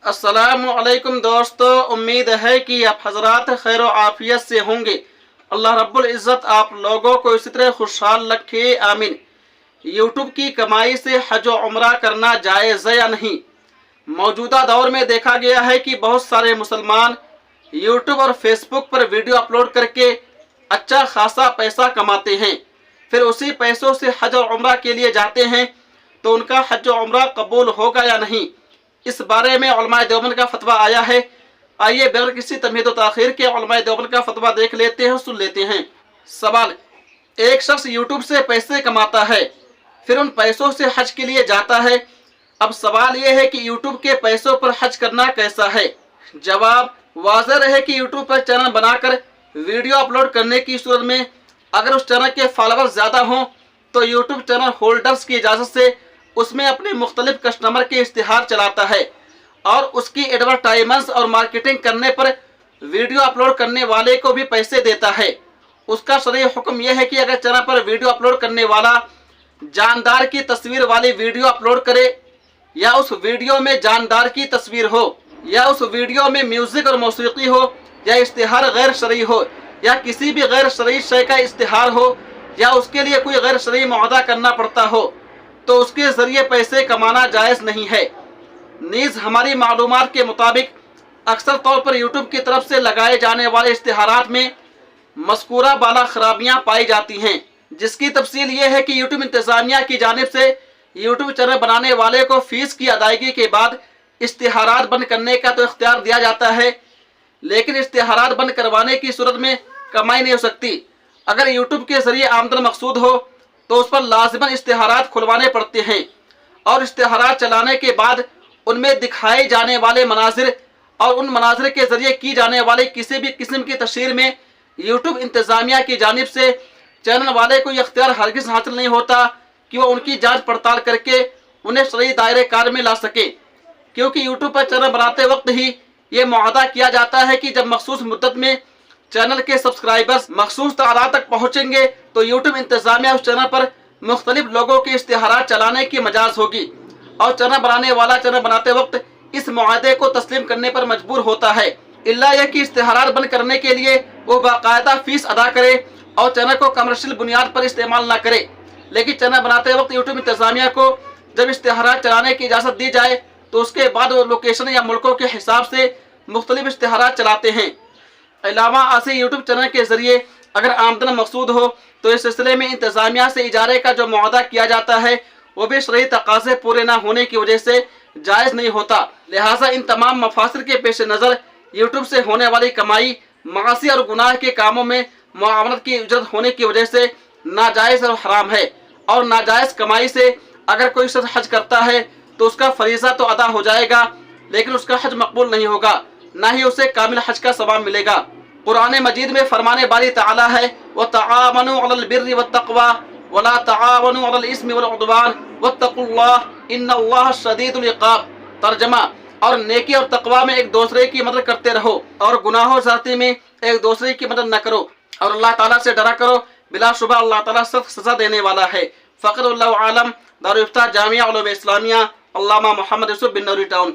अस्सलामु अलैकुम दोस्तों, उम्मीद है कि आप हजरात खैर आफियत से होंगे। अल्लाह रब्बुल इज़्ज़त आप लोगों को इसी तरह खुशहाल रखे, आमीन। यूट्यूब की कमाई से हज और उम्रा करना जायज़ है या नहीं? मौजूदा दौर में देखा गया है कि बहुत सारे मुसलमान यूट्यूब और फेसबुक पर वीडियो अपलोड करके अच्छा खासा पैसा कमाते हैं, फिर उसी पैसों से हज और उम्रा के लिए जाते हैं, तो उनका हज और उम्रा कबूल होगा या नहीं, इस बारे में उलमाए देवबंद का फतवा आया है। आइए बगैर किसी तमहीद व ताखीर के उलमाए देवबंद का फतवा देख लेते हैं, सुन लेते हैं। सवाल: एक शख्स यूट्यूब से पैसे कमाता है, फिर उन पैसों से हज के लिए जाता है। अब सवाल यह है कि यूट्यूब के पैसों पर हज करना कैसा है? जवाब: वाज़ेह रहे कि यूट्यूब पर चैनल बनाकर वीडियो अपलोड करने की सूरत में अगर उस चैनल के फॉलोअर ज़्यादा हों तो यूट्यूब चैनल होल्डर्स की इजाज़त से उसमें अपने मुख्तलिफ कस्टमर के इश्तिहार चलाता है और उसकी एडवर्टाइजमेंट्स और मार्केटिंग करने पर वीडियो अपलोड करने वाले को भी पैसे देता है। उसका शरई हुक्म यह है कि अगर चैनल पर वीडियो अपलोड करने वाला जानदार की तस्वीर वाली वीडियो अपलोड करे, या उस वीडियो में जानदार की तस्वीर हो, या उस वीडियो में म्यूज़िक और मौसीकी हो, या इश्तिहार गैर शरई हो, या किसी भी गैर शरई शय का इश्तिहार हो, या उसके लिए कोई गैर शरई मुआहदा करना पड़ता हो, तो उसके ज़रिए पैसे कमाना जायज़ नहीं है। नीज़ हमारी मालूमात के मुताबिक अक्सर तौर पर यूट्यूब की तरफ से लगाए जाने वाले इश्तिहारात में मज़कूरा बाला खराबियाँ पाई जाती हैं, जिसकी तफसील ये है कि यूट्यूब इंतज़ामिया की जानिब से यूट्यूब चैनल बनाने वाले को फ़ीस की अदायगी के बाद इश्तिहारात बंद करने का तो इख्तियार दिया जाता है, लेकिन इश्तिहारात बंद करवाने की सूरत में कमाई नहीं हो सकती। अगर यूट्यूब के ज़रिए आमदन मकसूद हो तो उस पर लाजिमन इश्तिहारात खुलवाने पड़ते हैं, और इश्तिहारात चलाने के बाद उनमें दिखाए जाने वाले मनाजिर और उन मनाजिर के ज़रिए की जाने वाली किसी भी किस्म की तशहीर में यूट्यूब इंतज़ामिया की जानिब से चैनल वाले को यह इख्तियार हरगिज़ हासिल नहीं होता कि वह उनकी जांच पड़ताल करके उन्हें शरई दायरे कार में ला सके, क्योंकि यूट्यूब पर चैनल बनाते वक्त ही ये मुआहदा किया जाता है कि जब मखसूस मुद्दत में चैनल के सब्सक्राइबर्स मखसूस तादाद तक पहुँचेंगे तो यूट्यूब इंतज़ामिया उस चैनल पर मुख्तलिफ लोगों के इश्तिहारात चलाने की मजाज होगी, और चैनल बनाने वाला चैनल बनाते वक्त इस मुआहदे को तस्लीम करने पर मजबूर होता है, इल्ला यह कि इश्तिहारात बंद करने के लिए वो बाकायदा फ़ीस अदा करे और चैनल को कमर्शियल बुनियाद पर इस्तेमाल ना करे। लेकिन चैनल बनाते वक्त यूट्यूब इंतज़ामिया को जब इश्तिहारात चलाने की इजाज़त दी जाए तो उसके बाद वो लोकेशन या मुल्कों के हिसाब से मुख्तलिफ इश्तिहारात चलाते हैं। अलावा ऐसे यूट्यूब चैनल के ज़रिए अगर आमदन मकसूद हो तो इस सिलसिले में इंतज़ामिया से इजारे का जो मुआहदा किया जाता है वो भी शरई तकाज़े पूरे ना होने की वजह से जायज़ नहीं होता। लिहाजा इन तमाम मफासिल के पेश नज़र यूट्यूब से होने वाली कमाई मासी और गुनाह के कामों में मुआवनत की उजरत होने की वजह से नाजायज़ और हराम है, और नाजायज़ कमाई से अगर कोई शख्स हज करता है तो उसका फरीज़ा तो अदा हो जाएगा, लेकिन उसका हज मकबूल नहीं होगा, ना ही उसे कामिल हज का सवाब मिलेगा। कुरान मजीद में फरमाने बारी ताला है, व तआवनु अलल बिर्रि वत्तक़वा वला तआवनु अलल इस्मि वल उद्वान वत्तक़ुल्लाह इन्नल्लाह शदीदुल इक़ाब। तर्जमा: और नेकी और तकवा में एक दूसरे की मदद करते रहो और गुनाहों ज़ाती में एक दूसरे की मदद न करो, और अल्लाह ताला से डरा करो, बिलाशुबा अल्लाह ताला सख्त सज़ा देने वाला है। फ़क़र वल्लाहु आलम। दारुल इफ्ता जामिया उलूम इस्लामिया, अल्लामा मोहम्मद यूसुफ बिन नूरी टाउन।